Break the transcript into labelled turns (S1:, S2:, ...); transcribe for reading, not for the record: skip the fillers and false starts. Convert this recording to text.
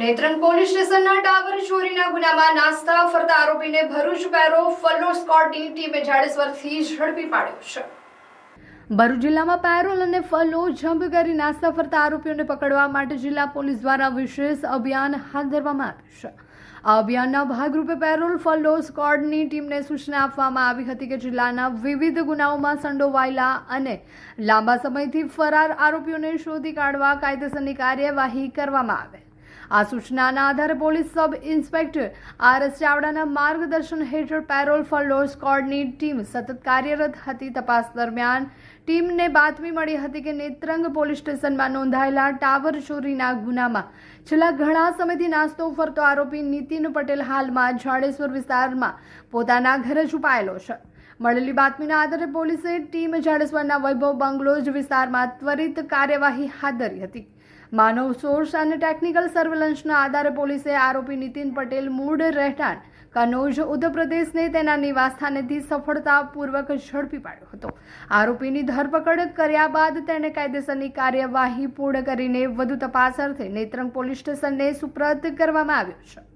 S1: Netrang police સ્ટેશનના tower ચોરીના ગુનામાં નાસ્તા ફરતા આરોપીને ભરૂચ પેરો ફલ્લો સ્કોડની ટીમે જાડેશ્વરથી ઝડપી પાડ્યો છે। ભરૂચ જિલ્લામાં પેરોલ અને ફલ્લો જમ્પ કરી નાસ્તા ફરતા આરોપીઓને પકડવા માટે જિલ્લા પોલીસ દ્વારા વિશેષ અભિયાન હાથ ધરવામાં આવ્યું છે। આ અભિયાનના ભાગરૂપે પેરોલ ફલ્લો સ્કોડની ટીમને સૂચના આપવામાં આવી હતી કે જિલ્લાના વિવિધ ગુનાઓમાં સંડોવાયેલા અને લાંબા સમયથી ફરાર આરોપીઓને શોધી કાઢવા કાયદેસરની કાર્યવાહી કરવામાં આવે। આ સૂચનાના આધારે પોલીસ સબ ઇન્સ્પેક્ટર આર.એસ. ચાવડાના માર્ગદર્શન હેઠળ પેરોલ ફલ્લો સ્કોડની ટીમ સતત કાર્યરત હતી। તપાસ દરમિયાન ટીમને બાતમી મળી હતી કે નેત્રંગ પોલીસ સ્ટેશનમાં નોંધાયેલા ટાવર ચોરીના ગુનામાં છેલ્લા ઘણા સમયથી નાસ્તો ફરતો આરોપી નીતિન પટેલ હાલમાં જાડેશ્વર વિસ્તારમાં પોતાના ઘરે છુપાયેલો છે। મળેલી બાતમીના આધારે પોલીસે ટીમ જાડેશ્વરના વૈભવ બંગલોઝ વિસ્તારમાં ત્વરિત કાર્યવાહી હાથ ધરી હતી। માનવ સોર્સ અને ટેકનિકલ સર્વેલન્સના આધારે પોલીસે આરોપી નીતિન પટેલ મૂળ રહેઠાણ કનોજ ઉત્તર પ્રદેશને તેના નિવાસસ્થાનેથી સફળતાપૂર્વક ઝડપી પાડ્યો હતો। આરોપીની ધરપકડ કર્યા બાદ તેને કાયદેસરની કાર્યવાહી પૂર્ણ કરીને વધુ તપાસ અર્થે નેત્રંગ પોલીસ સ્ટેશનને સુપ્રત કરવામાં આવ્યો છે।